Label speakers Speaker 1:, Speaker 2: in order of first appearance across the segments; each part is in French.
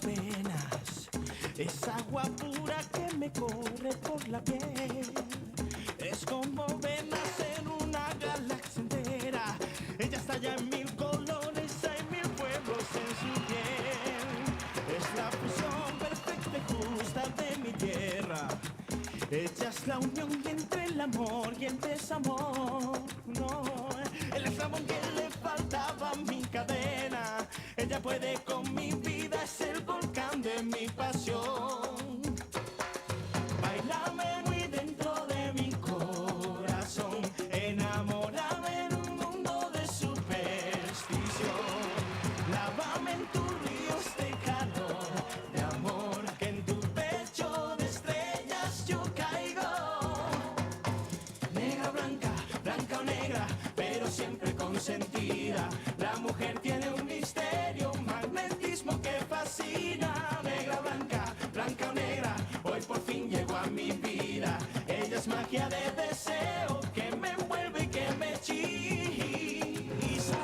Speaker 1: mis venas. Es agua pura que me corre por la piel. Es como venas en una galaxia entera. Ella estalla en mil colores, hay mil pueblos en su piel. Es la fusión perfecta y justa de mi tierra. Ella es la unión entre el amor y el desamor. No, el eslabón que le faltaba a mi cadena. Ella puede con mi vida, es el volcán de mi pasión. Bailame muy dentro de mi corazón. Enamórame en un mundo de superstición. Lávame en tus ríos de calor, de amor, que en tu pecho de estrellas yo caigo. Negra, blanca, blanca o negra, pero siempre consentida. La mujer tiene un misterio, un magnetismo que fascina. Negra, blanca, blanca o negra, hoy por fin llegó a mi vida. Ella es magia de deseo que me envuelve y que me hechiza.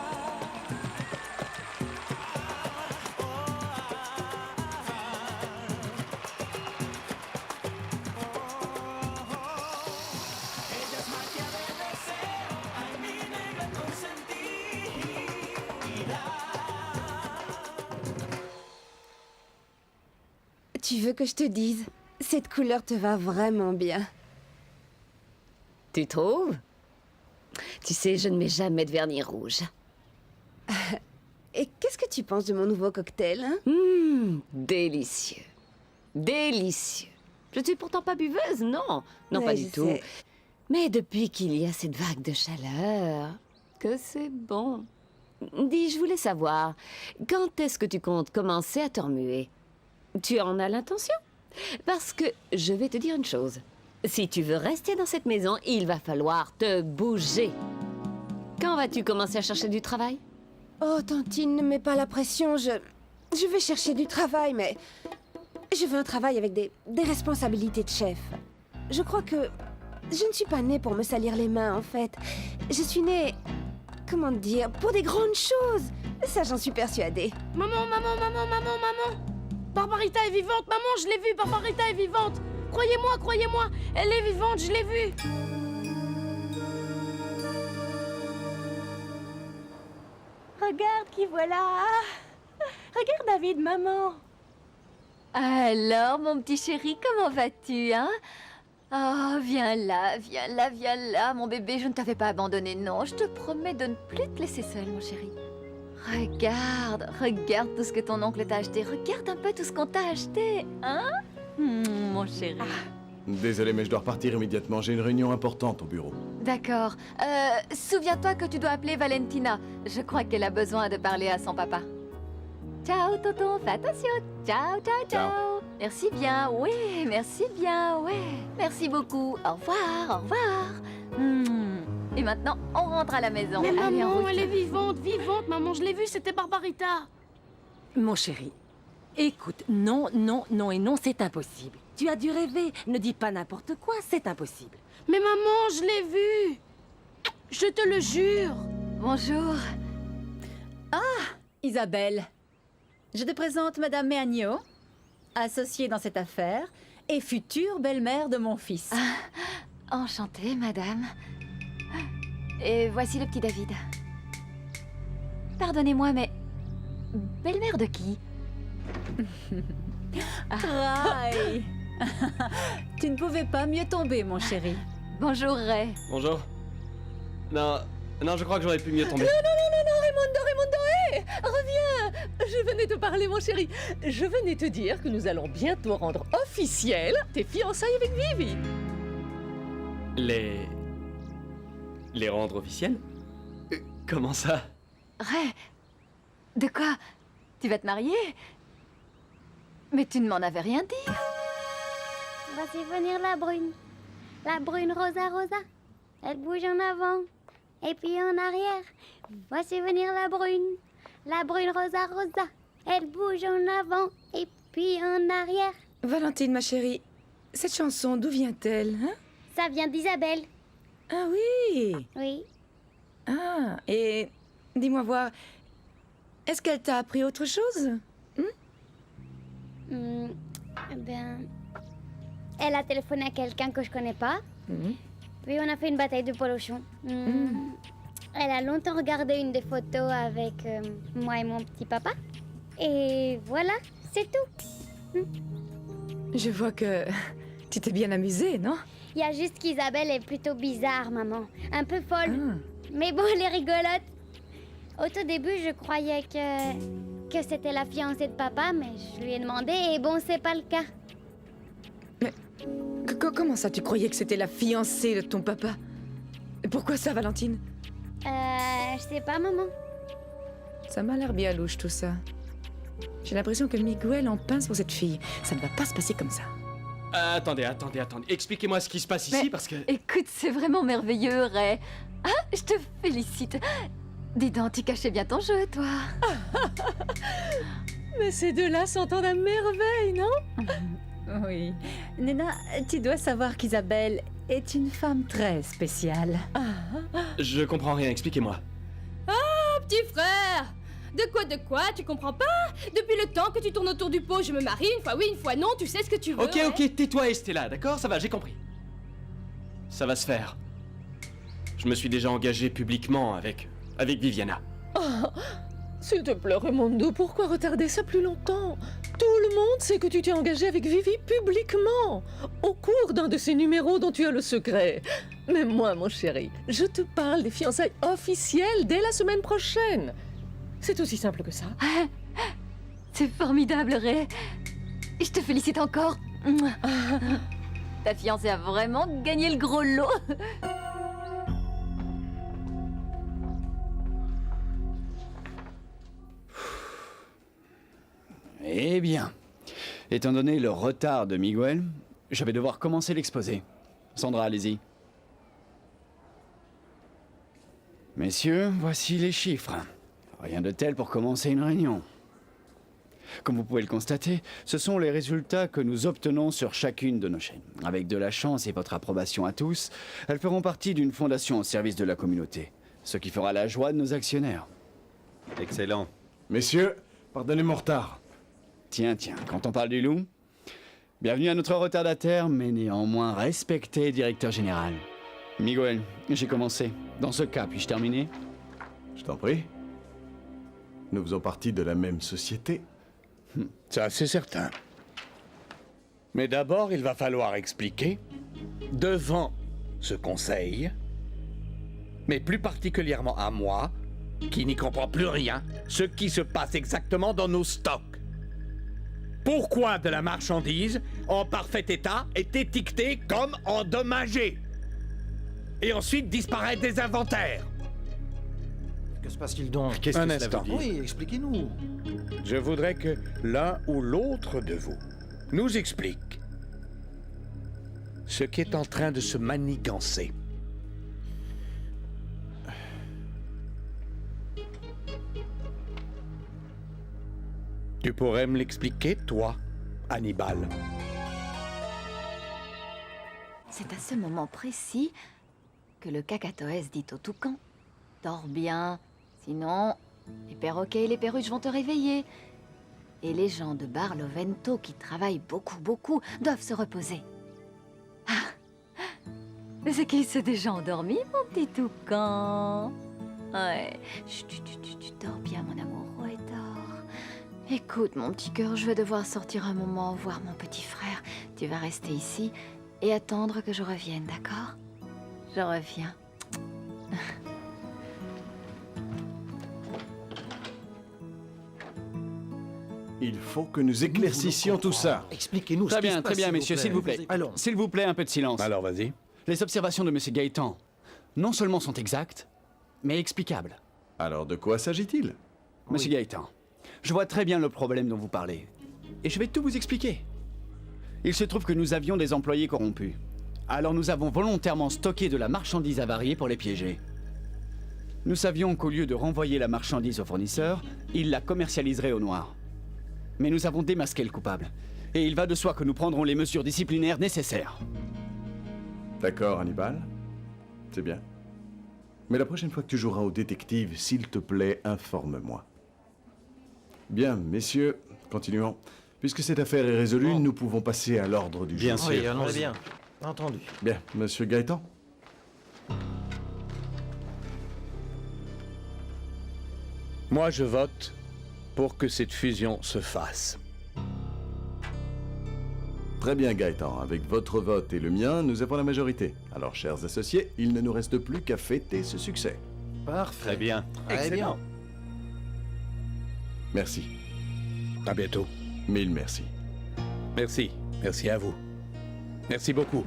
Speaker 1: Ella es magia de deseo, ay mi negra consentida.
Speaker 2: Tu veux que je te dise? Cette couleur te va vraiment bien.
Speaker 3: Tu trouves? Tu sais, je ne mets jamais de vernis rouge.
Speaker 2: Et qu'est-ce que tu penses de mon nouveau cocktail, hein?
Speaker 3: Délicieux. Délicieux. Je ne suis pourtant pas buveuse, non. Non,
Speaker 2: Ouais,
Speaker 3: pas
Speaker 2: je
Speaker 3: du tout.
Speaker 2: sais.
Speaker 3: Mais depuis qu'il y a cette vague de chaleur, que c'est bon. Dis, je voulais savoir, quand est-ce que tu comptes commencer à te remuer? Tu en as l'intention? Parce que je vais te dire une chose. Si tu veux rester dans cette maison, il va falloir te bouger. Quand vas-tu commencer à chercher du travail?
Speaker 2: Oh, Tantine, ne mets pas la pression, je vais chercher du travail, mais... Je veux un travail avec des responsabilités de chef. Je crois que... Je ne suis pas née pour me salir les mains, en fait. Je suis née... Comment dire? Pour des grandes choses. Ça, j'en suis persuadée.
Speaker 4: Maman, maman, maman, maman, maman! Barbarita est vivante, maman, je l'ai vue, Barbarita est vivante! Croyez-moi, elle est vivante, je l'ai vue! Regarde qui voilà! Regarde David, maman!
Speaker 5: Alors, mon petit chéri, comment vas-tu, hein? Oh, viens là, viens là, viens là, mon bébé, je ne t'avais pas abandonné, non. Je te promets de ne plus te laisser seule, mon chéri. Regarde tout ce que ton oncle t'a acheté. Regarde un peu tout ce qu'on t'a acheté, hein? Mon chéri.
Speaker 6: Désolé, mais je dois repartir immédiatement. J'ai une réunion importante au bureau.
Speaker 5: D'accord. Souviens-toi que tu dois appeler Valentina. Je crois qu'elle a besoin de parler à son papa. Ciao, tonton, fais attention. Ciao, ciao, ciao. Merci bien, oui, merci bien, ouais. Merci beaucoup. Au revoir, au revoir. Et maintenant, on rentre à la maison.
Speaker 4: Mais
Speaker 5: Allez, en
Speaker 4: maman,
Speaker 5: route.
Speaker 4: elle est vivante, vivante, maman, je l'ai vue, c'était Barbarita!
Speaker 7: Mon chéri, écoute, non, non, non et non, c'est impossible. Tu as dû rêver. Ne dis pas n'importe quoi, c'est impossible.
Speaker 4: Mais maman, je l'ai vue! Je te le jure!
Speaker 5: Bonjour.
Speaker 8: Isabelle, je te présente Madame Méagno, associée dans cette affaire et future belle-mère de mon fils.
Speaker 5: Enchantée, madame. Et voici le petit David. Pardonnez-moi, mais... Belle-mère de qui?
Speaker 8: Rai. Tu ne pouvais pas mieux tomber, mon chéri.
Speaker 5: Bonjour, Ray.
Speaker 9: Bonjour. Non, je crois que j'aurais pu mieux tomber.
Speaker 7: Raimundo, hé! Reviens! Je venais te parler, mon chéri. Je venais te dire que nous allons bientôt rendre officiel tes fiançailles avec Vivi.
Speaker 9: Les rendre officiels? Comment ça?
Speaker 5: Ray, de quoi? Tu vas te marier? Mais tu ne m'en avais rien dit.
Speaker 10: Voici venir la brune rosa rosa. Elle bouge en avant et puis en arrière. Voici venir la brune rosa rosa. Elle bouge en avant et puis en arrière.
Speaker 2: Valentine, ma chérie, cette chanson, d'où vient-elle, hein?
Speaker 10: Ça vient d'Isabelle.
Speaker 2: Ah oui!
Speaker 10: Oui.
Speaker 2: Ah, et dis-moi voir, est-ce qu'elle t'a appris autre chose?
Speaker 10: Eh ben, elle a téléphoné à quelqu'un que je connais pas.
Speaker 7: Mhm.
Speaker 10: Puis on a fait une bataille de polochon. Elle a longtemps regardé une des photos avec moi et mon petit papa. Et voilà, c'est tout.
Speaker 7: Je vois que tu t'es bien amusée, non?
Speaker 10: Il y a juste qu'Isabelle est plutôt bizarre, maman. Un peu folle. Mais bon, elle est rigolote. Au tout début, je croyais que c'était la fiancée de papa, mais je lui ai demandé et bon, c'est pas le cas.
Speaker 7: Comment ça, tu croyais que c'était la fiancée de ton papa? Pourquoi ça, Valentine?
Speaker 10: Je sais pas, maman.
Speaker 7: Ça m'a l'air bien louche, tout ça. J'ai l'impression que Miguel en pince pour cette fille. Ça ne va pas se passer comme ça.
Speaker 9: Attendez. Expliquez-moi ce qui se passe ici,
Speaker 5: Mais
Speaker 9: parce que...
Speaker 5: Écoute, c'est vraiment merveilleux, Ray. Ah, je te félicite. Dis donc, tu cachais bien ton jeu, toi.
Speaker 7: Mais ces deux-là s'entendent à merveille, non?
Speaker 8: Oui. Nena, tu dois savoir qu'Isabelle est une femme très spéciale.
Speaker 9: Je comprends rien, expliquez-moi.
Speaker 4: Petit frère! De quoi? Tu comprends pas? Depuis le temps que tu tournes autour du pot, je me marie, une fois oui, une fois non, tu sais ce que tu veux.
Speaker 9: Ok,
Speaker 4: ouais?
Speaker 9: tais-toi Estella, d'accord? Ça va, j'ai compris. Ça va se faire. Je me suis déjà engagé publiquement avec Viviana.
Speaker 7: S'il te plaît, Raimondo, pourquoi retarder ça plus longtemps? Tout le monde sait que tu t'es engagé avec Vivi publiquement, au cours d'un de ces numéros dont tu as le secret. Mais moi, mon chéri, je te parle des fiançailles officielles dès la semaine prochaine. C'est aussi simple que ça.
Speaker 5: C'est formidable, Ray. Je te félicite encore. Ta fiancée a vraiment gagné le gros lot.
Speaker 11: Eh bien, étant donné le retard de Miguel, je vais devoir commencer l'exposé. Sandra, allez-y. Messieurs, voici les chiffres. Rien de tel pour commencer une réunion. Comme vous pouvez le constater, ce sont les résultats que nous obtenons sur chacune de nos chaînes. Avec de la chance et votre approbation à tous, elles feront partie d'une fondation au service de la communauté, ce qui fera la joie de nos actionnaires.
Speaker 6: Excellent. Messieurs, pardonnez mon retard.
Speaker 11: Tiens, quand on parle du loup, bienvenue à notre retardataire, mais néanmoins respecté directeur général. Miguel, j'ai commencé. Dans ce cas, puis-je terminer?
Speaker 6: Je t'en prie. Nous faisons partie de la même société.
Speaker 12: Ça, c'est certain. Mais d'abord, il va falloir expliquer, devant ce conseil, mais plus particulièrement à moi, qui n'y comprend plus rien, ce qui se passe exactement dans nos stocks. Pourquoi de la marchandise en parfait état est étiquetée comme endommagée? Et ensuite disparaît des inventaires.
Speaker 13: Que se passe-t-il donc?
Speaker 6: Qu'est-ce que
Speaker 12: Un
Speaker 6: cela
Speaker 12: instant.
Speaker 6: veut dire?
Speaker 13: Oui, expliquez-nous.
Speaker 12: Je voudrais que l'un ou l'autre de vous nous explique ce qui est en train de se manigancer. Tu pourrais me l'expliquer, toi, Hannibal?
Speaker 5: C'est à ce moment précis que le cacatoès dit au toucan: dors bien, sinon les perroquets et les perruches vont te réveiller. Et les gens de Barlovento qui travaillent beaucoup doivent se reposer. Ah, mais c'est qu'il s'est déjà endormi, mon petit toucan? Ouais, chut, tu dors bien, mon amour, ouais, dors. Écoute, mon petit cœur, je vais devoir sortir un moment voir mon petit frère. Tu vas rester ici et attendre que je revienne, d'accord? Je reviens.
Speaker 6: Il faut que nous éclaircissions tout ça.
Speaker 13: Expliquez-nous
Speaker 11: Très bien, messieurs, s'il vous plaît.
Speaker 13: Allons.
Speaker 11: S'il vous plaît, un peu de silence.
Speaker 12: Alors, vas-y.
Speaker 11: Les observations de M. Gaëtan, non seulement sont exactes, mais explicables.
Speaker 6: Alors de quoi s'agit-il?
Speaker 11: Monsieur Gaëtan, je vois très bien le problème dont vous parlez. Et je vais tout vous expliquer. Il se trouve que nous avions des employés corrompus. Alors nous avons volontairement stocké de la marchandise avariée pour les piéger. Nous savions qu'au lieu de renvoyer la marchandise au fournisseur, ils la commercialiseraient au noir. Mais nous avons démasqué le coupable. Et il va de soi que nous prendrons les mesures disciplinaires nécessaires.
Speaker 6: D'accord, Hannibal. C'est bien. Mais la prochaine fois que tu joueras au détective, s'il te plaît, informe-moi. Bien, messieurs, continuons. Puisque cette affaire est résolue, nous pouvons passer à l'ordre du jour.
Speaker 13: Oui, allons-y. Bien. Entendu.
Speaker 6: Bien, monsieur Gaëtan.
Speaker 12: Moi, je vote pour que cette fusion se fasse.
Speaker 6: Très bien, Gaëtan. Avec votre vote et le mien, nous avons la majorité. Alors, chers associés, il ne nous reste plus qu'à fêter ce succès.
Speaker 13: Parfait.
Speaker 11: Très bien.
Speaker 13: Très bien.
Speaker 6: Merci.
Speaker 12: À bientôt.
Speaker 6: Mille merci.
Speaker 12: Merci. Merci à vous. Merci beaucoup.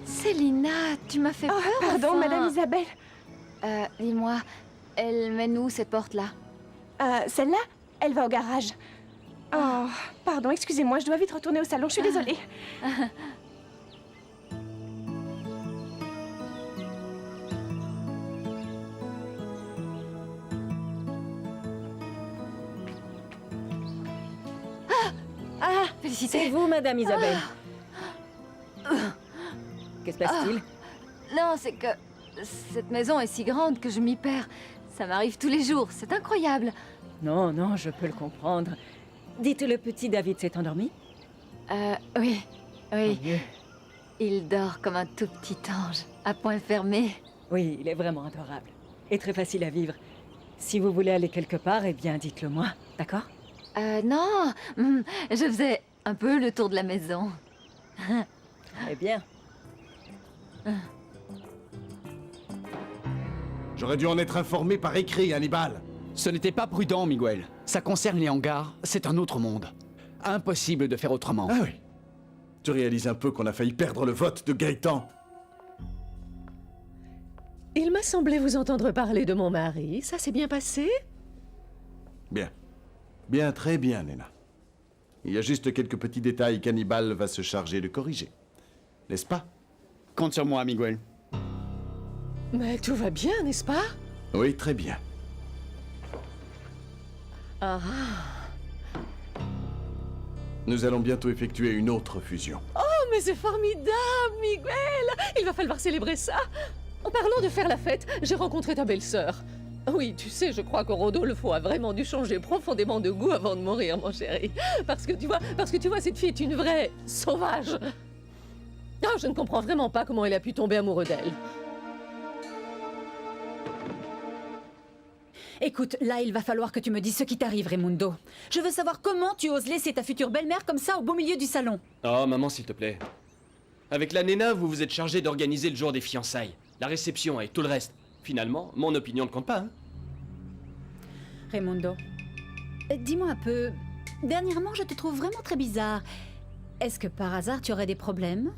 Speaker 5: Célina, tu m'as fait peur.
Speaker 2: Pardon,
Speaker 5: enfin.
Speaker 2: Madame Isabelle.
Speaker 5: Dis-moi, elle mène où cette porte-là?
Speaker 2: Celle-là, elle va au garage. Oh, pardon, excusez-moi, je dois vite retourner au salon, je suis désolée.
Speaker 5: Félicité.
Speaker 8: C'est vous, Madame Isabelle. Que se passe-t-il?
Speaker 5: Non, c'est que cette maison est si grande que je m'y perds. Ça m'arrive tous les jours, c'est incroyable.
Speaker 8: Non, non, je peux le comprendre. Dites, le petit David s'est endormi?
Speaker 5: Oui, oui.
Speaker 8: Tant mieux.
Speaker 5: Il dort comme un tout petit ange, à point fermé.
Speaker 8: Oui, il est vraiment adorable. Et très facile à vivre. Si vous voulez aller quelque part, eh bien, dites-le moi, d'accord?
Speaker 5: Non, je faisais un peu le tour de la maison.
Speaker 8: Eh bien.
Speaker 6: J'aurais dû en être informé par écrit, Hannibal.
Speaker 11: Ce n'était pas prudent, Miguel. Ça concerne les hangars, c'est un autre monde. Impossible de faire autrement.
Speaker 6: Ah oui. Tu réalises un peu qu'on a failli perdre le vote de Gaëtan.
Speaker 7: Il m'a semblé vous entendre parler de mon mari. Ça s'est bien passé?
Speaker 6: Bien. Bien, très bien, Nena. Il y a juste quelques petits détails qu'Hannibal va se charger de corriger. N'est-ce pas?
Speaker 11: Compte sur moi, Miguel.
Speaker 7: Mais tout va bien, n'est-ce pas?
Speaker 6: Oui, très bien.
Speaker 7: Ah.
Speaker 6: Nous allons bientôt effectuer une autre fusion.
Speaker 7: Oh, mais c'est formidable, Miguel! Il va falloir célébrer ça. En parlant de faire la fête, j'ai rencontré ta belle-sœur. Oui, tu sais, je crois que Rodolfo a vraiment dû changer profondément de goût avant de mourir, mon chéri. Parce que tu vois, cette fille est une vraie sauvage. Ah, je ne comprends vraiment pas comment il a pu tomber amoureux d'elle.
Speaker 8: Écoute, là, il va falloir que tu me dises ce qui t'arrive, Raimundo. Je veux savoir comment tu oses laisser ta future belle-mère comme ça au beau milieu du salon.
Speaker 9: Oh, maman, s'il te plaît. Avec la Nena, vous vous êtes chargé d'organiser le jour des fiançailles, la réception et tout le reste. Finalement, mon opinion ne compte pas, hein?
Speaker 8: Raimundo, dis-moi un peu. Dernièrement, je te trouve vraiment très bizarre. Est-ce que par hasard, tu aurais des problèmes?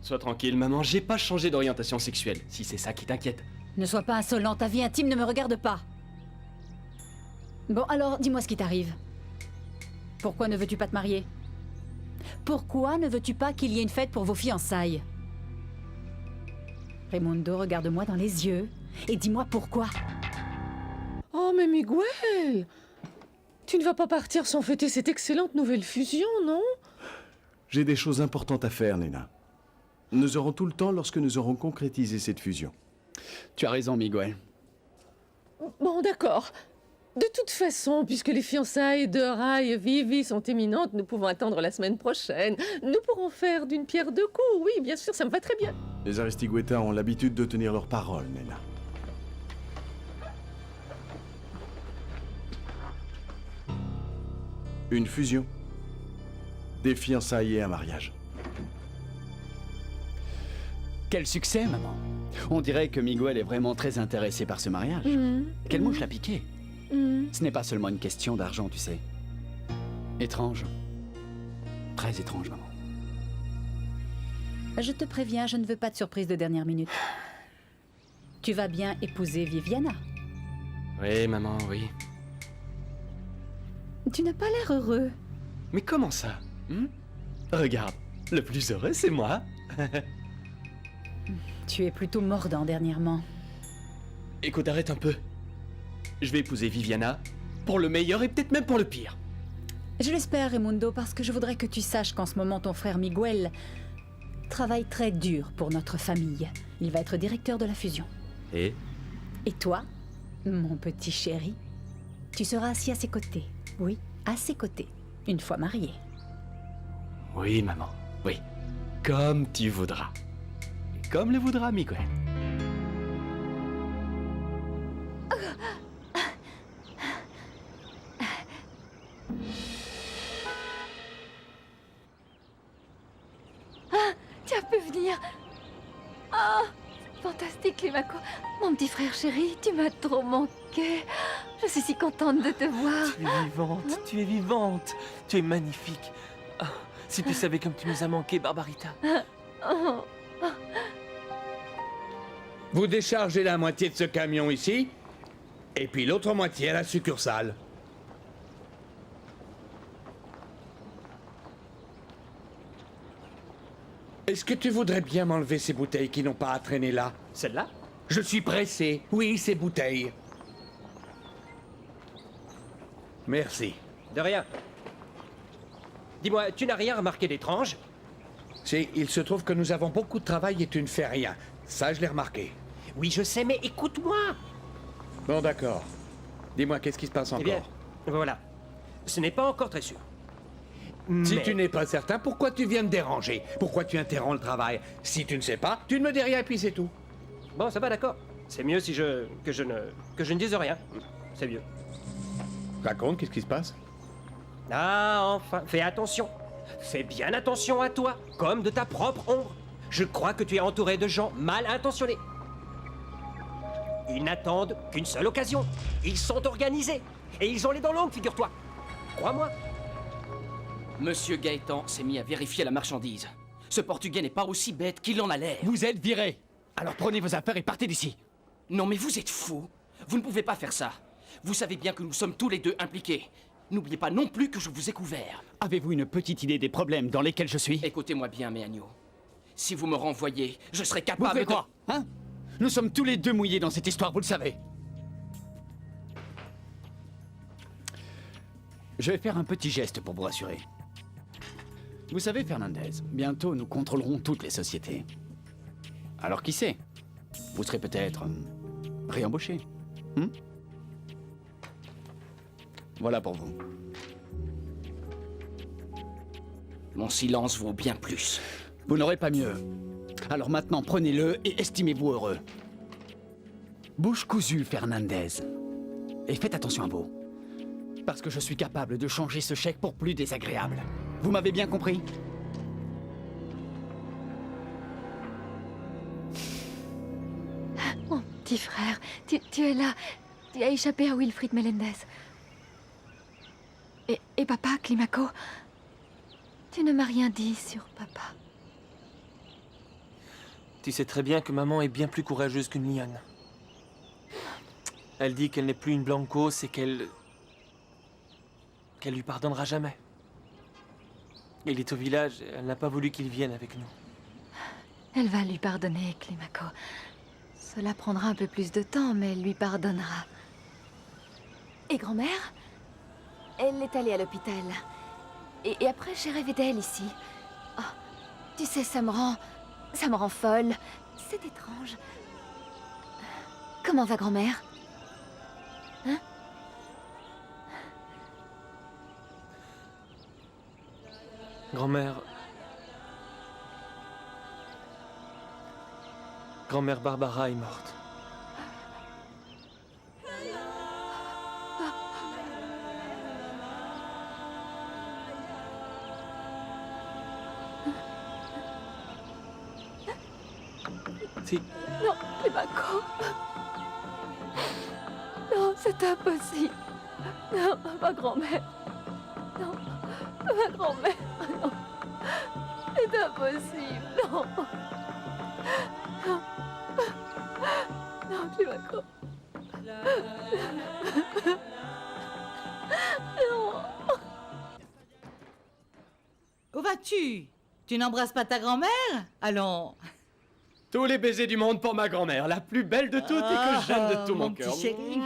Speaker 9: Sois tranquille, maman, j'ai pas changé d'orientation sexuelle, si c'est ça qui t'inquiète.
Speaker 8: Ne sois pas insolent, ta vie intime ne me regarde pas. Bon, alors, dis-moi ce qui t'arrive. Pourquoi ne veux-tu pas te marier? Pourquoi ne veux-tu pas qu'il y ait une fête pour vos fiançailles? Raimundo, regarde-moi dans les yeux et dis-moi pourquoi.
Speaker 7: Oh, mais Miguel! Tu ne vas pas partir sans fêter cette excellente nouvelle fusion, non?
Speaker 6: J'ai des choses importantes à faire, Nena. Nous aurons tout le temps lorsque nous aurons concrétisé cette fusion.
Speaker 11: Tu as raison, Miguel.
Speaker 7: Bon, d'accord. De toute façon, puisque les fiançailles de Ray et Vivi sont imminentes, nous pouvons attendre la semaine prochaine. Nous pourrons faire d'une pierre deux coups, oui, bien sûr, ça me va très bien.
Speaker 6: Les Aristigueta ont l'habitude de tenir leurs paroles, Nena. Une fusion. Des fiançailles et un mariage.
Speaker 11: Quel succès, maman. On dirait que Miguel est vraiment très intéressé par ce mariage. Quelle mouche l'a piqué. Ce n'est pas seulement une question d'argent, tu sais. Étrange. Très étrange, maman.
Speaker 8: Je te préviens, je ne veux pas de surprise de dernière minute. Tu vas bien épouser Viviana.
Speaker 9: Oui, maman, oui.
Speaker 8: Tu n'as pas l'air heureux.
Speaker 9: Mais comment ça? Regarde, le plus heureux, c'est moi.
Speaker 8: Tu es plutôt mordant dernièrement.
Speaker 9: Écoute, arrête un peu. Je vais épouser Viviana, pour le meilleur et peut-être même pour le pire.
Speaker 8: Je l'espère, Raimundo, parce que je voudrais que tu saches qu'en ce moment, ton frère Miguel travaille très dur pour notre famille. Il va être directeur de la fusion.
Speaker 9: Et
Speaker 8: toi, mon petit chéri, tu seras assis à ses côtés. Oui, à ses côtés, une fois marié.
Speaker 9: Oui, maman, oui. Comme tu voudras. Et comme le voudra Miguel.
Speaker 5: Tu as pu venir. Ah, fantastique, Climaco. Mon petit frère chéri, tu m'as trop manqué. Je suis si contente de te voir.
Speaker 13: Tu es vivante, tu es vivante. Tu es magnifique. Ah, si tu savais comme tu nous as manqué, Barbarita.
Speaker 12: Vous déchargez la moitié de ce camion ici, et puis l'autre moitié à la succursale. Est-ce que tu voudrais bien m'enlever ces bouteilles qui n'ont pas à traîner là?
Speaker 13: Celle-là?
Speaker 12: Je suis pressé. Oui, ces bouteilles. Merci.
Speaker 13: De rien. Dis-moi, tu n'as rien remarqué d'étrange?
Speaker 12: Si, il se trouve que nous avons beaucoup de travail et tu ne fais rien. Ça, je l'ai remarqué.
Speaker 13: Oui, je sais, mais écoute-moi.
Speaker 12: Bon, d'accord. Dis-moi, qu'est-ce qui se passe encore?
Speaker 13: Eh bien, voilà. Ce n'est pas encore très sûr.
Speaker 12: Si
Speaker 13: Mais-
Speaker 12: tu n'es pas certain, pourquoi tu viens me déranger? Pourquoi tu interromps le travail? Si tu ne sais pas, tu ne me dis rien et puis c'est tout.
Speaker 13: Bon, ça va, d'accord. C'est mieux si que je ne dise rien. C'est mieux.
Speaker 12: Raconte, qu'est-ce qui se passe?
Speaker 13: Ah, enfin, fais attention. Fais bien attention à toi, comme de ta propre ombre. Je crois que tu es entouré de gens mal intentionnés. Ils n'attendent qu'une seule occasion. Ils sont organisés. Et ils ont les dents longues, figure-toi. Crois-moi.
Speaker 14: Monsieur Gaëtan s'est mis à vérifier la marchandise. Ce Portugais n'est pas aussi bête qu'il en a l'air.
Speaker 11: Vous êtes viré. Alors prenez vos affaires et partez d'ici.
Speaker 14: Non mais vous êtes fou. Vous ne pouvez pas faire ça. Vous savez bien que nous sommes tous les deux impliqués. N'oubliez pas non plus que je vous ai couvert.
Speaker 11: Avez-vous une petite idée des problèmes dans lesquels je suis?
Speaker 14: Écoutez-moi bien, mes agneaux. Si vous me renvoyez, je serai
Speaker 11: Vous
Speaker 14: capable
Speaker 11: faites quoi? Hein? Nous sommes tous les deux mouillés dans cette histoire, vous le savez. Je vais faire un petit geste pour vous rassurer. Vous savez, Fernandez, bientôt nous contrôlerons toutes les sociétés. Alors qui sait? Vous serez peut-être réembauché. Voilà pour vous.
Speaker 14: Mon silence vaut bien plus.
Speaker 11: Vous n'aurez pas mieux. Alors maintenant, prenez-le et estimez-vous heureux. Bouche cousue, Fernandez. Et faites attention à vous. Parce que je suis capable de changer ce chèque pour plus désagréable. Vous m'avez bien compris?
Speaker 5: Mon petit frère, tu es là. Tu as échappé à Wilfrid Melendez. Et papa, Climaco, tu ne m'as rien dit sur papa.
Speaker 13: Tu sais très bien que maman est bien plus courageuse qu'une lionne. Elle dit qu'elle n'est plus une Blanco, c'est qu'elle lui pardonnera jamais. Il est au village, elle n'a pas voulu qu'il vienne avec nous.
Speaker 5: Elle va lui pardonner, Climaco. Cela prendra un peu plus de temps, mais elle lui pardonnera. Et grand-mère? Elle est allée à l'hôpital. Et après, j'ai rêvé d'elle ici. Oh, tu sais, ça me rend folle. C'est étrange. Comment va grand-mère? Hein?
Speaker 13: Grand-mère Barbara est morte. Si.
Speaker 5: Non, Climaco. Non, c'est impossible. Non, ma grand-mère. Non, ma grand-mère. Non. C'est impossible. Non. Non. Non, Climaco.
Speaker 15: Où vas-tu? Tu n'embrasses pas ta grand-mère? Allons.
Speaker 9: Tous les baisers du monde pour ma grand-mère, la plus belle de toutes et que j'aime de tout mon cœur.
Speaker 15: Petit chéri.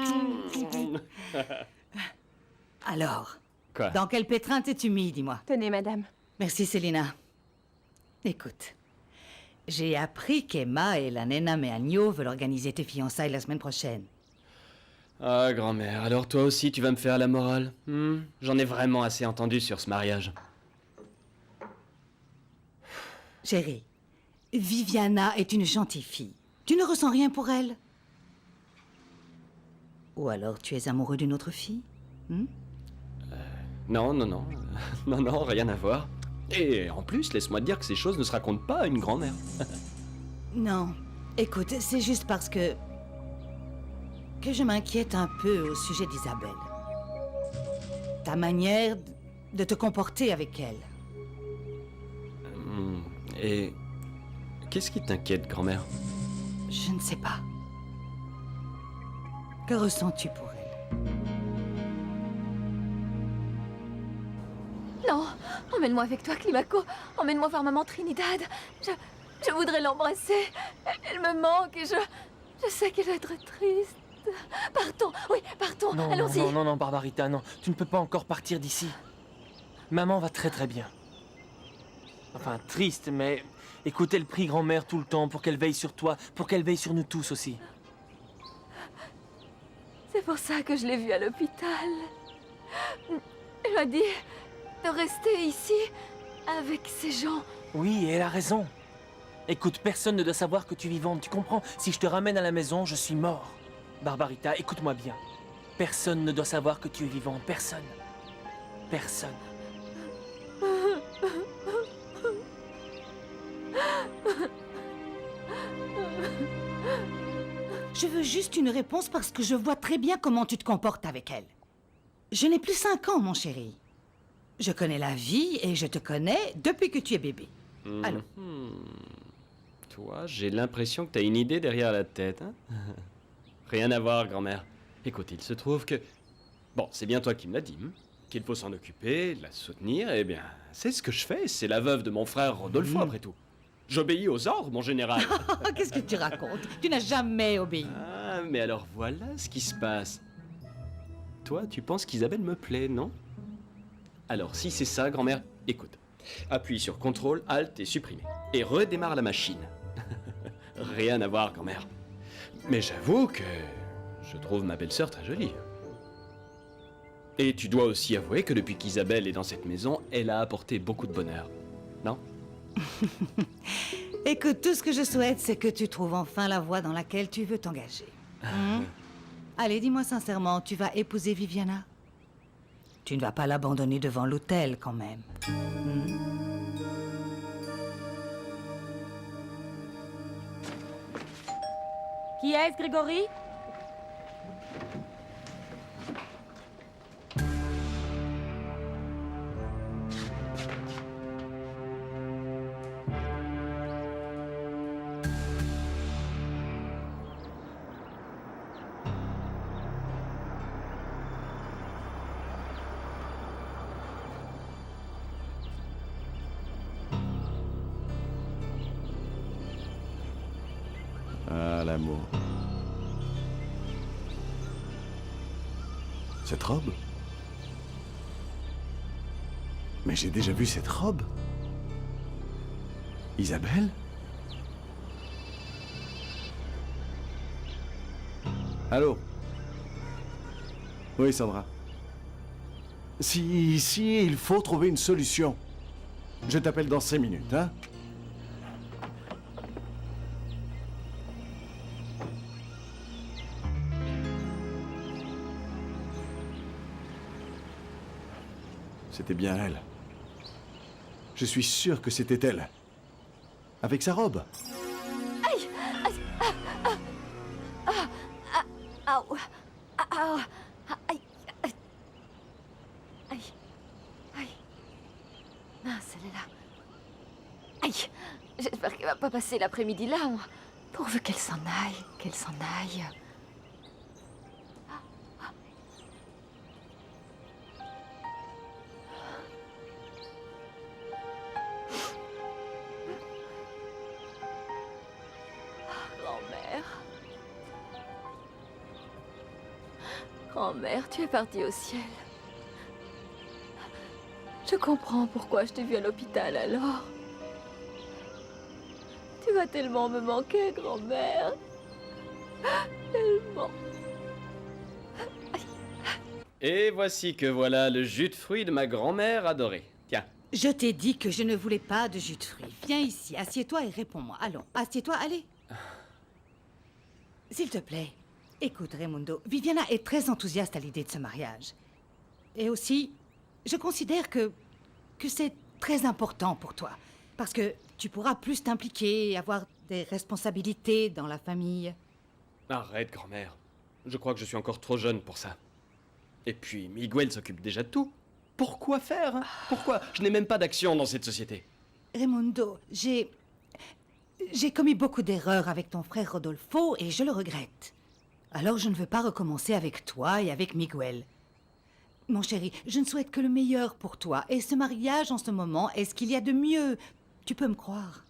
Speaker 15: Alors,
Speaker 9: Quoi?
Speaker 15: dans quel pétrin t'es-tu mis, dis-moi?
Speaker 2: Tenez, madame.
Speaker 15: Merci, Célina. Écoute, j'ai appris qu'Emma et la nena Meagno veulent organiser tes fiançailles la semaine prochaine.
Speaker 9: Ah, grand-mère, alors toi aussi tu vas me faire la morale? J'en ai vraiment assez entendu sur ce mariage.
Speaker 15: Chérie, Viviana est une gentille fille. Tu ne ressens rien pour elle? Ou alors tu es amoureux d'une autre fille?
Speaker 9: Non, non, non. Non, non, rien à voir. Et en plus, laisse-moi te dire que ces choses ne se racontent pas à une grand-mère.
Speaker 15: Non. Écoute, c'est juste parce que je m'inquiète un peu au sujet d'Isabelle. Ta manière de te comporter avec elle.
Speaker 9: Et qu'est-ce qui t'inquiète, grand-mère?
Speaker 15: Je ne sais pas. Que ressens-tu pour elle?
Speaker 5: Non, emmène-moi avec toi, Climaco. Emmène-moi voir maman Trinidad. Je voudrais l'embrasser. Elle me manque et je sais qu'elle va être triste. Partons, oui, partons,
Speaker 13: Non,
Speaker 5: allons-y.
Speaker 13: non, non, non, Barbarita, non. Tu ne peux pas encore partir d'ici. Maman va très très bien. Enfin, triste, mais écoute, elle prie grand-mère tout le temps pour qu'elle veille sur toi, pour qu'elle veille sur nous tous aussi.
Speaker 5: C'est pour ça que je l'ai vue à l'hôpital. Elle m'a dit de rester ici avec ces gens.
Speaker 13: Oui, et elle a raison. Écoute, personne ne doit savoir que tu es vivante, tu comprends? Si je te ramène à la maison, je suis mort. Barbarita, écoute-moi bien. Personne ne doit savoir que tu es vivante, personne. Personne.
Speaker 15: Je veux juste une réponse parce que je vois très bien comment tu te comportes avec elle. Je n'ai plus 5 ans, mon chéri. Je connais la vie et je te connais depuis que tu es bébé. Allons.
Speaker 9: Toi, j'ai l'impression que t'as une idée derrière la tête, hein? Rien à voir, grand-mère. Écoute, il se trouve que... Bon, c'est bien toi qui me l'as dit, qu'il faut s'en occuper, la soutenir, eh bien, c'est ce que je fais. C'est la veuve de mon frère Rodolfo, après tout. J'obéis aux ordres, mon général.
Speaker 15: Qu'est-ce que tu racontes? Tu n'as jamais obéi.
Speaker 9: Ah, mais alors voilà ce qui se passe. Toi, tu penses qu'Isabelle me plaît, non? Alors, si c'est ça, grand-mère, écoute. Appuie sur CTRL, ALT et supprimer. Et redémarre la machine. Rien à voir, grand-mère. Mais j'avoue que je trouve ma belle-sœur très jolie. Et tu dois aussi avouer que depuis qu'Isabelle est dans cette maison, elle a apporté beaucoup de bonheur. Non?
Speaker 15: Écoute, tout ce que je souhaite, c'est que tu trouves enfin la voie dans laquelle tu veux t'engager. Allez, dis-moi sincèrement, tu vas épouser Viviana? Tu ne vas pas l'abandonner devant l'hôtel, quand même.
Speaker 4: Qui est-ce, Grégory?
Speaker 6: Ah, l'amour. Cette robe? Mais j'ai déjà vu cette robe. Isabelle? Allô? Oui, Sandra. Si, il faut trouver une solution. Je t'appelle dans 5 minutes, hein? C'était bien elle. Je suis sûr que c'était elle. Avec sa robe.
Speaker 5: Aïe! Aïe! Aïe! Aïe! Aïe! Mince, elle est là. Aïe! J'espère qu'elle va pas passer l'après-midi là, moi. Pourvu qu'elle s'en aille, qu'elle s'en aille. Grand-mère, tu es partie au ciel. Je comprends pourquoi je t'ai vue à l'hôpital alors. Tu vas tellement me manquer, grand-mère. Tellement.
Speaker 9: Et voici que voilà le jus de fruits de ma grand-mère adorée. Tiens.
Speaker 15: Je t'ai dit que je ne voulais pas de jus de fruits. Viens ici, assieds-toi et réponds-moi. Allons, assieds-toi, allez. S'il te plaît, écoute, Raimundo, Viviana est très enthousiaste à l'idée de ce mariage. Et aussi, je considère que c'est très important pour toi. Parce que tu pourras plus t'impliquer et avoir des responsabilités dans la famille.
Speaker 9: Arrête, grand-mère. Je crois que je suis encore trop jeune pour ça. Et puis, Miguel s'occupe déjà de tout. Pourquoi faire hein? Pourquoi? Je n'ai même pas d'action dans cette société.
Speaker 15: Raimundo, j'ai commis beaucoup d'erreurs avec ton frère Rodolfo et je le regrette. Alors je ne veux pas recommencer avec toi et avec Miguel. Mon chéri, je ne souhaite que le meilleur pour toi. Et ce mariage en ce moment est ce qu'il y a de mieux. Tu peux me croire.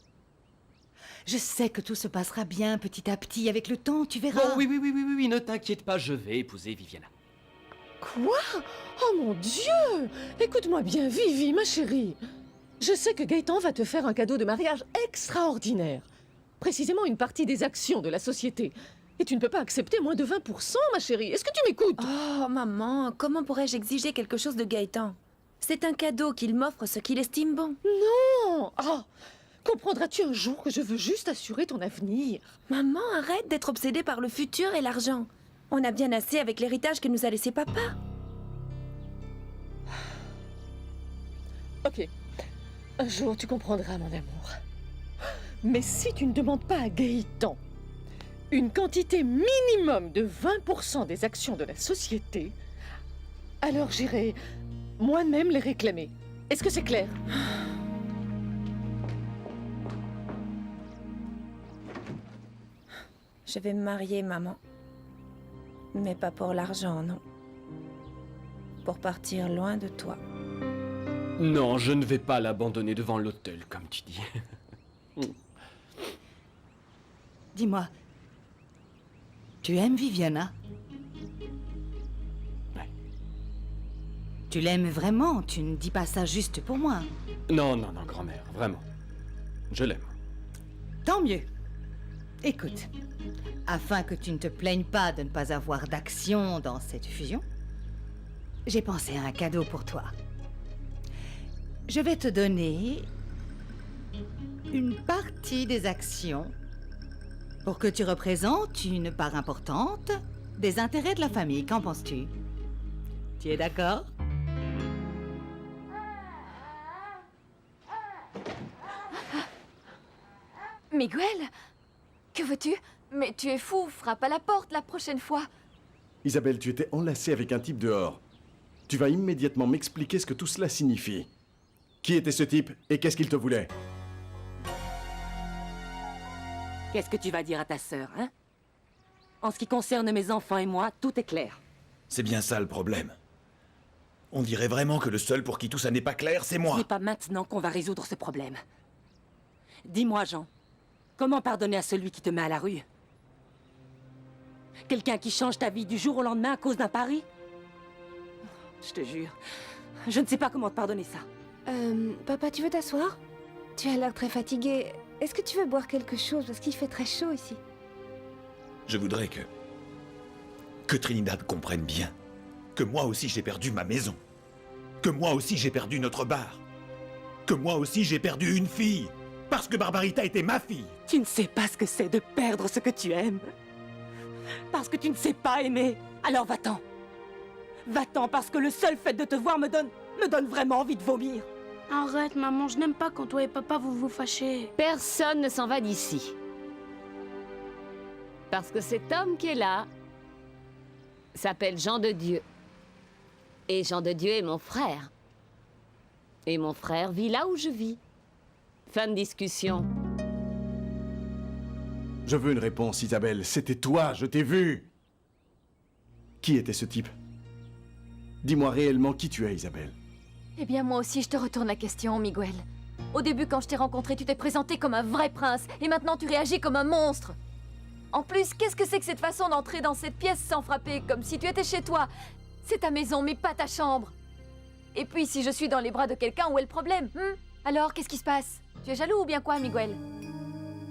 Speaker 15: Je sais que tout se passera bien petit à petit. Avec le temps, tu verras.
Speaker 9: Bon, oui, ne t'inquiète pas, je vais épouser Viviana.
Speaker 7: Quoi? Oh mon Dieu! Écoute-moi bien, Vivi, ma chérie. Je sais que Gaëtan va te faire un cadeau de mariage extraordinaire. Précisément une partie des actions de la société. Et tu ne peux pas accepter moins de 20%, ma chérie. Est-ce que tu m'écoutes?
Speaker 2: Oh, maman, comment pourrais-je exiger quelque chose de Gaëtan? C'est un cadeau qu'il m'offre ce qu'il estime bon.
Speaker 7: Non! Oh, comprendras-tu un jour que je veux juste assurer ton avenir?
Speaker 2: Maman, arrête d'être obsédée par le futur et l'argent. On a bien assez avec l'héritage que nous a laissé papa.
Speaker 7: Ok. Un jour, tu comprendras, mon amour. Mais si tu ne demandes pas à Gaëtan une quantité minimum de 20% des actions de la société, alors j'irai moi-même les réclamer. Est-ce que c'est clair?
Speaker 2: Je vais me marier, maman. Mais pas pour l'argent, non. Pour partir loin de toi.
Speaker 9: Non, je ne vais pas l'abandonner devant l'hôtel, comme tu dis.
Speaker 15: Dis-moi, tu aimes Viviana?
Speaker 9: Ouais.
Speaker 15: Tu l'aimes vraiment? Tu ne dis pas ça juste pour moi.
Speaker 9: Non, grand-mère, vraiment. Je l'aime.
Speaker 15: Tant mieux. Écoute, afin que tu ne te plaignes pas de ne pas avoir d'action dans cette fusion, j'ai pensé à un cadeau pour toi. Je vais te donner une partie des actions pour que tu représentes une part importante des intérêts de la famille. Qu'en penses-tu? Tu es d'accord?
Speaker 5: Miguel, que veux-tu? Mais tu es fou, frappe à la porte la prochaine fois.
Speaker 6: Isabelle, tu étais enlacée avec un type dehors. Tu vas immédiatement m'expliquer ce que tout cela signifie. Qui était ce type et qu'est-ce qu'il te voulait?
Speaker 16: Qu'est-ce que tu vas dire à ta sœur, hein? En ce qui concerne mes enfants et moi, tout est clair.
Speaker 17: C'est bien ça le problème. On dirait vraiment que le seul pour qui tout ça n'est pas clair, c'est moi.
Speaker 16: Ce n'est pas maintenant qu'on va résoudre ce problème. Dis-moi, Jean, comment pardonner à celui qui te met à la rue? Quelqu'un qui change ta vie du jour au lendemain à cause d'un pari? Je te jure, je ne sais pas comment te pardonner ça.
Speaker 2: Papa, tu veux t'asseoir? Tu as l'air très fatigué. Est-ce que tu veux boire quelque chose? Parce qu'il fait très chaud ici.
Speaker 17: Je voudrais que Trinidad comprenne bien que moi aussi j'ai perdu ma maison. Que moi aussi j'ai perdu notre bar. Que moi aussi j'ai perdu une fille. Parce que Barbarita était ma fille.
Speaker 16: Tu ne sais pas ce que c'est de perdre ce que tu aimes. Parce que tu ne sais pas aimer. Alors va-t'en. Va-t'en parce que le seul fait de te voir me donne vraiment envie de vomir.
Speaker 4: Arrête, maman, je n'aime pas quand toi et papa vous vous fâchez.
Speaker 3: Personne ne s'en va d'ici. Parce que cet homme qui est là s'appelle Jean de Dieu. Et Jean de Dieu est mon frère. Et mon frère vit là où je vis. Fin de discussion.
Speaker 6: Je veux une réponse, Isabelle. C'était toi, je t'ai vu. Qui était ce type? Dis-moi réellement qui tu es, Isabelle.
Speaker 5: Eh bien, moi aussi, je te retourne la question, Miguel. Au début, quand je t'ai rencontré, tu t'es présenté comme un vrai prince. Et maintenant, tu réagis comme un monstre. En plus, qu'est-ce que c'est que cette façon d'entrer dans cette pièce sans frapper, comme si tu étais chez toi? C'est ta maison, mais pas ta chambre. Et puis, si je suis dans les bras de quelqu'un, où est le problème? Alors, qu'est-ce qui se passe? Tu es jaloux ou bien quoi, Miguel?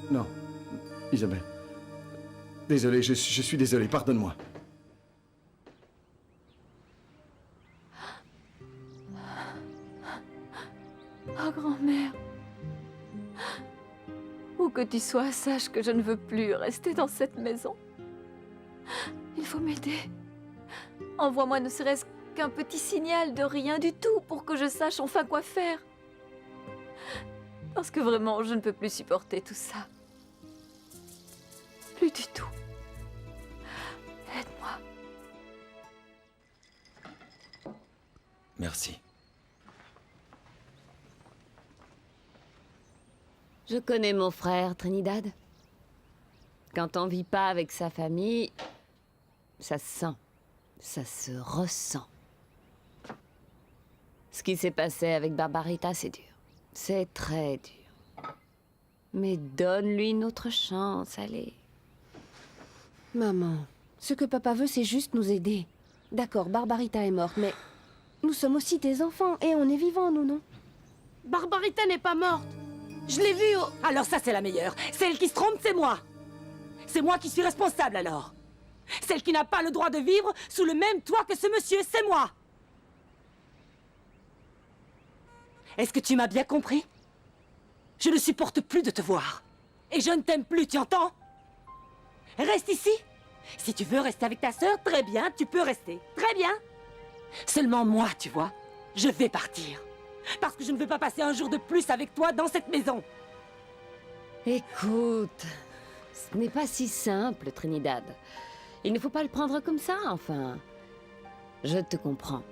Speaker 6: Non, Isabelle. Désolé, je suis désolé, pardonne-moi.
Speaker 5: Oh, grand-mère. Où que tu sois, sache que je ne veux plus rester dans cette maison. Il faut m'aider. Envoie-moi ne serait-ce qu'un petit signal de rien du tout pour que je sache enfin quoi faire. Parce que vraiment, je ne peux plus supporter tout ça. Plus du tout. Aide-moi.
Speaker 17: Merci.
Speaker 3: Je connais mon frère, Trinidad. Quand on vit pas avec sa famille, ça se sent, ça se ressent. Ce qui s'est passé avec Barbarita, c'est dur. C'est très dur. Mais donne-lui une autre chance, allez.
Speaker 2: Maman, ce que papa veut, c'est juste nous aider. D'accord, Barbarita est morte, mais nous sommes aussi tes enfants et on est vivants, nous, non?
Speaker 4: Barbarita n'est pas morte. Je l'ai vue au...
Speaker 16: Alors ça, c'est la meilleure. Celle qui se trompe, c'est moi. C'est moi qui suis responsable, alors. Celle qui n'a pas le droit de vivre sous le même toit que ce monsieur, c'est moi. Est-ce que tu m'as bien compris? Je ne supporte plus de te voir. Et je ne t'aime plus, tu entends? Reste ici. Si tu veux rester avec ta sœur, très bien, tu peux rester. Très bien. Seulement moi, tu vois, je vais partir. Parce que je ne veux pas passer un jour de plus avec toi dans cette maison.
Speaker 3: Écoute, ce n'est pas si simple, Trinidad. Il ne faut pas le prendre comme ça, enfin. Je te comprends.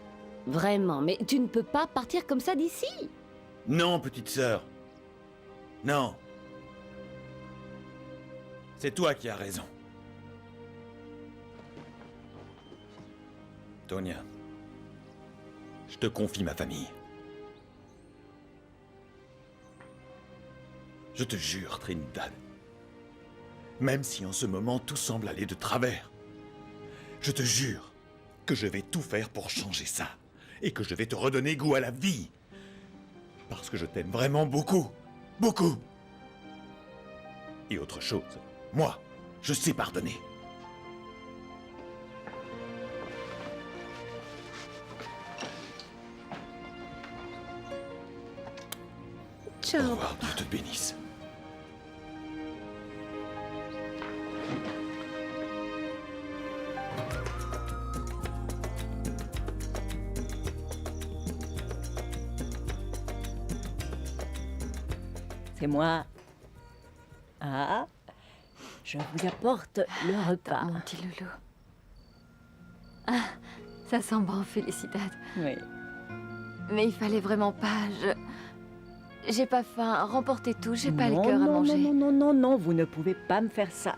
Speaker 3: Vraiment, mais tu ne peux pas partir comme ça d'ici.
Speaker 17: Non, petite sœur. Non. C'est toi qui as raison. Tonia, je te confie ma famille. Je te jure, Trinidad, même si en ce moment tout semble aller de travers, je te jure que je vais tout faire pour changer ça et que je vais te redonner goût à la vie. Parce que je t'aime vraiment beaucoup, beaucoup. Et autre chose, moi, je sais pardonner.
Speaker 2: Ciao.
Speaker 17: Au revoir, Dieu te bénisse.
Speaker 18: C'est moi. Ah, je vous apporte le repas.
Speaker 5: Mon petit loulou. Ah, ça sent bon, Félicitad.
Speaker 18: Oui.
Speaker 5: Mais il fallait vraiment pas, j'ai pas faim. Remportez tout, j'ai pas le
Speaker 18: Non,
Speaker 5: cœur à
Speaker 18: non,
Speaker 5: manger.
Speaker 18: non, non, non, non, vous ne pouvez pas me faire ça.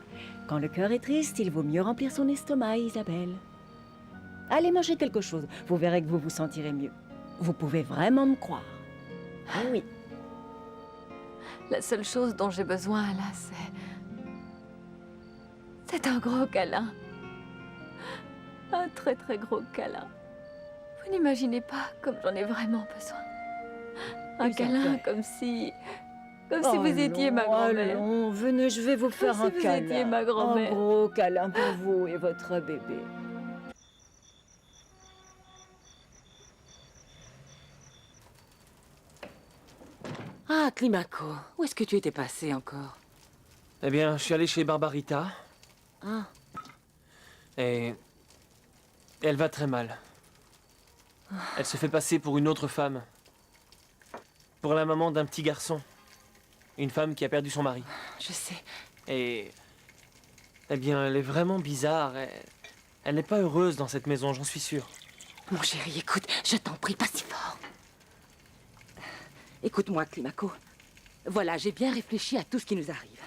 Speaker 18: Quand le cœur est triste, il vaut mieux remplir son estomac, Isabelle. Allez manger quelque chose, vous verrez que vous vous sentirez mieux. Vous pouvez vraiment me croire. Ah oui.
Speaker 5: La seule chose dont j'ai besoin, là, c'est un gros câlin. Un très très gros câlin. Vous n'imaginez pas comme j'en ai vraiment besoin. Un câlin comme si vous étiez ma grand-mère.
Speaker 18: Allons, venez, je vais vous faire
Speaker 5: Comme
Speaker 18: un
Speaker 5: si vous
Speaker 18: câlin.
Speaker 5: étiez ma grand-mère.
Speaker 18: Un gros câlin pour vous et votre bébé.
Speaker 16: Ah, Climaco, où est-ce que tu étais passé encore?
Speaker 13: Eh bien, je suis allé chez Barbarita
Speaker 16: Ah,
Speaker 13: et elle va très mal. Elle se fait passer pour une autre femme. Pour la maman d'un petit garçon. Une femme qui a perdu son mari.
Speaker 16: je sais.
Speaker 13: Et... Eh bien, elle est vraiment bizarre. Elle n'est pas heureuse dans cette maison, j'en suis sûr.
Speaker 16: Mon chéri, écoute, je t'en prie, pas si fort. Écoute-moi, Climaco. Voilà, j'ai bien réfléchi à tout ce qui nous arrive.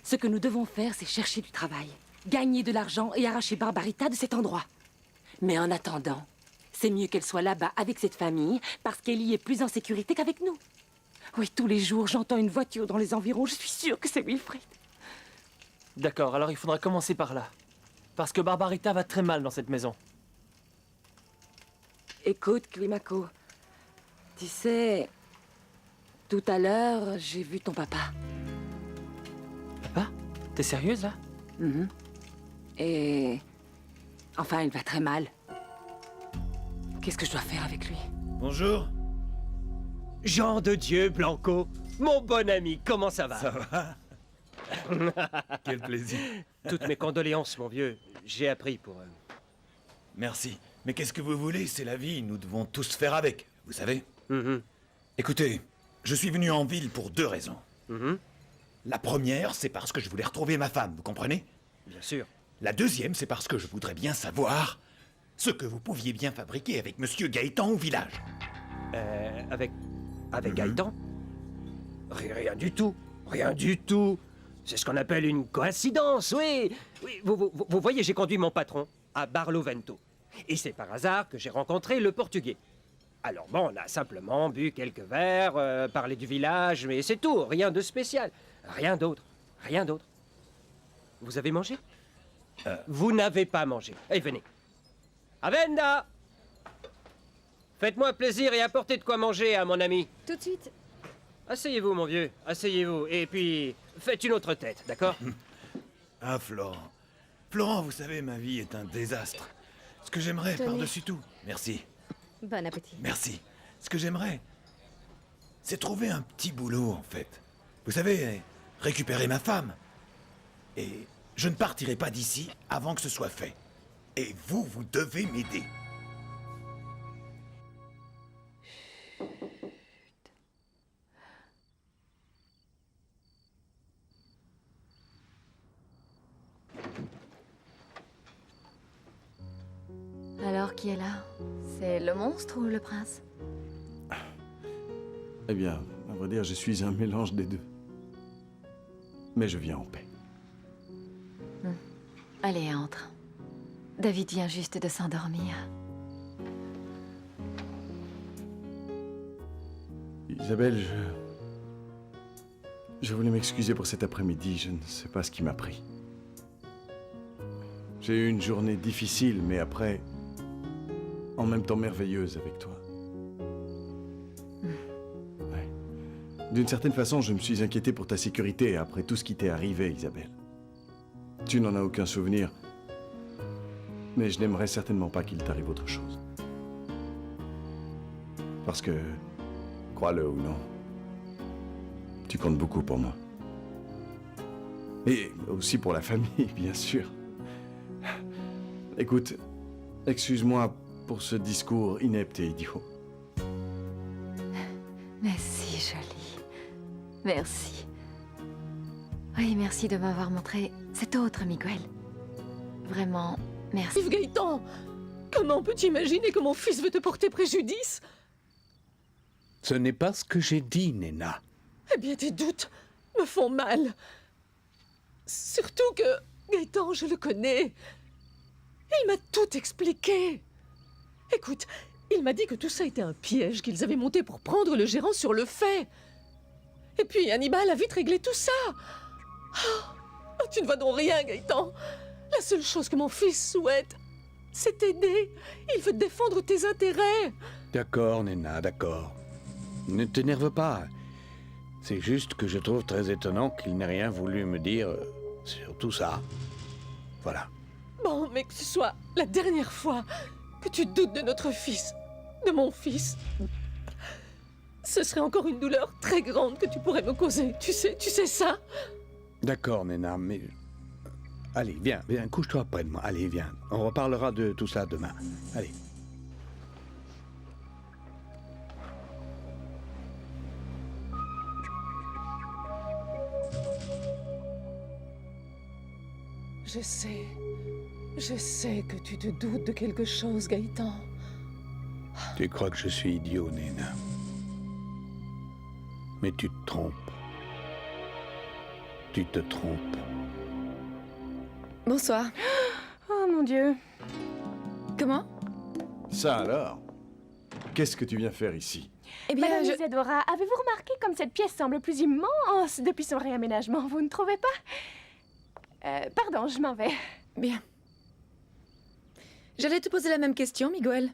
Speaker 16: Ce que nous devons faire, c'est chercher du travail, gagner de l'argent et arracher Barbarita de cet endroit. Mais en attendant, c'est mieux qu'elle soit là-bas avec cette famille, parce qu'elle y est plus en sécurité qu'avec nous. Oui, tous les jours, j'entends une voiture dans les environs, je suis sûre que c'est Wilfrid.
Speaker 19: D'accord, alors il faudra commencer par là. Parce que Barbarita va très mal dans cette maison.
Speaker 16: Écoute, Climaco. Tu sais, tout à l'heure, j'ai vu ton papa.
Speaker 19: Papa? T'es sérieuse, là?
Speaker 16: Et... Enfin, il va très mal. Qu'est-ce que je dois faire avec lui?
Speaker 17: Bonjour.
Speaker 13: Jean de Dieu, Blanco. Mon bon ami, comment ça va?
Speaker 17: Ça va? Quel plaisir.
Speaker 13: Toutes mes condoléances, mon vieux. J'ai appris pour...
Speaker 17: Merci. Mais qu'est-ce que vous voulez? C'est la vie, nous devons tous faire avec, vous savez? Écoutez, je suis venu en ville pour 2 raisons. La première, c'est parce que je voulais retrouver ma femme, vous comprenez?
Speaker 13: Bien sûr.
Speaker 17: La deuxième, c'est parce que je voudrais bien savoir ce que vous pouviez bien fabriquer avec Monsieur Gaëtan au village.
Speaker 13: Avec Gaëtan? Rien du tout. Rien du tout. C'est ce qu'on appelle une coïncidence, oui. Oui, vous voyez, j'ai conduit mon patron à Barlovento. Et c'est par hasard que j'ai rencontré le Portugais. Alors bon, on a simplement bu quelques verres, parlé du village, mais c'est tout, rien de spécial. Rien d'autre, rien d'autre. Vous avez mangé? Vous n'avez pas mangé. Eh, venez. Avenda! Faites-moi plaisir et apportez de quoi manger à mon ami.
Speaker 2: Tout de suite.
Speaker 13: Asseyez-vous, mon vieux, asseyez-vous. Et puis, faites une autre tête, d'accord?
Speaker 17: Ah, Florent. Florent, vous savez, ma vie est un désastre. Ce que j'aimerais,
Speaker 2: Tenez.
Speaker 17: par-dessus tout... Merci.
Speaker 2: Bon appétit.
Speaker 17: Merci. Ce que j'aimerais, c'est trouver un petit boulot, en fait. Vous savez, récupérer ma femme. Et je ne partirai pas d'ici avant que ce soit fait. Et vous, vous devez m'aider.
Speaker 5: Alors, qui est là? C'est le monstre ou le prince?
Speaker 6: Eh bien, à vrai dire, je suis un mélange des deux. Mais je viens en paix.
Speaker 5: Allez, entre. David vient juste de s'endormir.
Speaker 6: Isabelle, je voulais m'excuser pour cet après-midi. Je ne sais pas ce qui m'a pris. J'ai eu une journée difficile, mais après, en même temps merveilleuse avec toi. Ouais. D'une certaine façon, je me suis inquiété pour ta sécurité après tout ce qui t'est arrivé, Isabelle. Tu n'en as aucun souvenir, mais je n'aimerais certainement pas qu'il t'arrive autre chose. Parce que, crois-le ou non, tu comptes beaucoup pour moi. Et aussi pour la famille, bien sûr. Écoute, excuse-moi pour ce discours inepte et idiot.
Speaker 5: Merci, jolie. Merci. Oui, merci de m'avoir montré cet autre Miguel. Vraiment, merci.
Speaker 7: Yves Gaëtan, comment peux-tu imaginer que mon fils veut te porter préjudice?
Speaker 12: Ce n'est pas ce que j'ai dit, Nena.
Speaker 7: Eh bien, tes doutes me font mal. Surtout que Gaëtan, je le connais. Il m'a tout expliqué. Écoute, il m'a dit que tout ça était un piège qu'ils avaient monté pour prendre le gérant sur le fait. Et puis Hannibal a vite réglé tout ça. Oh, tu ne vois donc rien, Gaëtan. La seule chose que mon fils souhaite, c'est t'aider. Il veut défendre tes intérêts.
Speaker 12: D'accord, Nena, d'accord. Ne t'énerve pas. C'est juste que je trouve très étonnant qu'il n'ait rien voulu me dire sur tout ça. Voilà.
Speaker 7: Bon, mais que ce soit la dernière fois que tu doutes de notre fils, de mon fils, ce serait encore une douleur très grande que tu pourrais me causer. Tu sais ça?
Speaker 12: D'accord, Nena, mais... Allez, viens, couche-toi près de moi. Allez, viens. On reparlera de tout ça demain. Allez.
Speaker 7: Je sais que tu te doutes de quelque chose, Gaëtan.
Speaker 12: Tu crois que je suis idiot, Nena. Mais tu te trompes. Tu te trompes.
Speaker 20: Bonsoir. Oh mon Dieu. Comment?
Speaker 6: Ça alors? Qu'est-ce que tu viens faire ici?
Speaker 20: Eh bien,
Speaker 10: Madame Isadora, avez-vous remarqué comme cette pièce semble plus immense depuis son réaménagement, vous ne trouvez pas?
Speaker 20: Pardon, je m'en vais.
Speaker 8: Bien. J'allais te poser la même question, Miguel.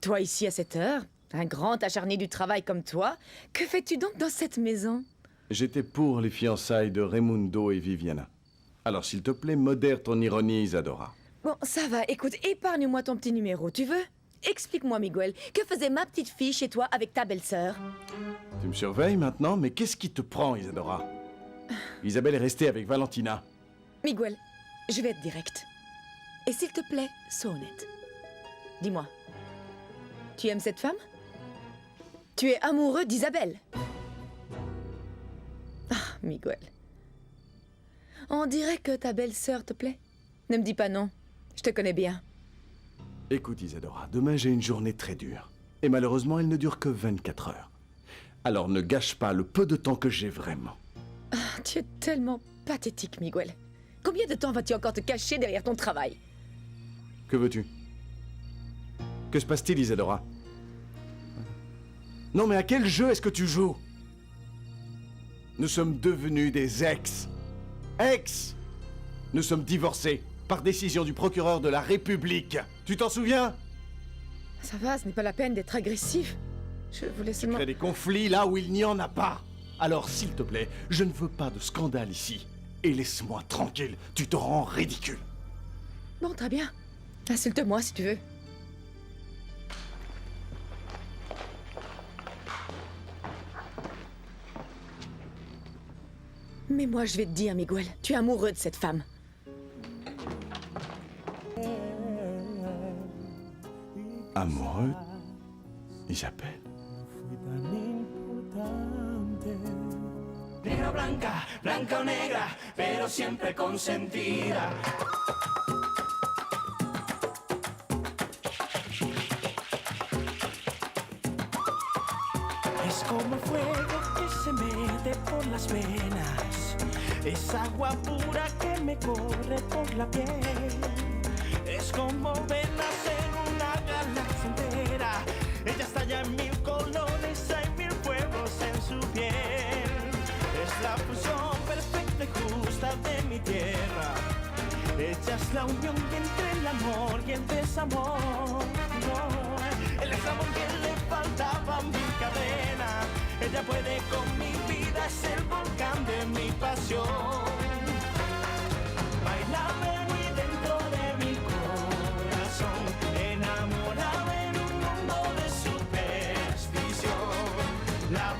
Speaker 8: Toi ici à cette heure, un grand acharné du travail comme toi, que fais-tu donc dans cette maison?
Speaker 6: J'étais pour les fiançailles de Raimundo et Viviana. Alors s'il te plaît, modère ton ironie, Isadora.
Speaker 8: Bon, ça va. Écoute, épargne-moi ton petit numéro, tu veux? Explique-moi, Miguel, que faisait ma petite fille chez toi avec ta belle-sœur?
Speaker 6: Tu me surveilles maintenant, mais qu'est-ce qui te prend, Isadora? Isabelle est restée avec Valentina.
Speaker 8: Miguel, je vais être direct. Et s'il te plaît, sois honnête. Dis-moi, tu aimes cette femme? Tu es amoureux d'Isabelle? Ah, Miguel. On dirait que ta belle-sœur te plaît. Ne me dis pas non, je te connais bien.
Speaker 6: Écoute, Isadora, demain j'ai une journée très dure. Et malheureusement, elle ne dure que 24 heures. Alors ne gâche pas le peu de temps que j'ai vraiment.
Speaker 8: Ah, tu es tellement pathétique, Miguel. Combien de temps vas-tu encore te cacher derrière ton travail?
Speaker 6: Que veux-tu? Que se passe-t-il, Isadora? Non, mais à quel jeu est-ce que tu joues? Nous sommes devenus des ex. Ex! Nous sommes divorcés par décision du procureur de la République. Tu t'en souviens?
Speaker 8: Ça va, ce n'est pas la peine d'être agressif. Je voulais
Speaker 6: Tu
Speaker 8: seulement...
Speaker 6: crées des conflits là où il n'y en a pas. Alors, s'il te plaît, je ne veux pas de scandale ici. Et laisse-moi tranquille, tu te rends ridicule.
Speaker 8: Bon, très bien. Insulte-moi si tu veux. Mais moi, je vais te dire, Miguel, tu es amoureux de cette femme.
Speaker 6: Amoureux? Isabelle?
Speaker 1: Negra o blanca, blanca o negra, pero siempre consentida. Es como el fuego que se mete por las venas, es agua pura que me corre por la piel. Es como venas en una galaxia entera, ella estalla en mil colores, hay mil fuegos en su piel. Es la fusión perfecta y justa de mi tierra. Ella es la unión entre el amor y el desamor. No, el desamor que le faltaba mil cadenas. Ella puede con mi vida, es el volcán de mi pasión. Bailame muy dentro de mi corazón, enamorada en un mundo de superstición. La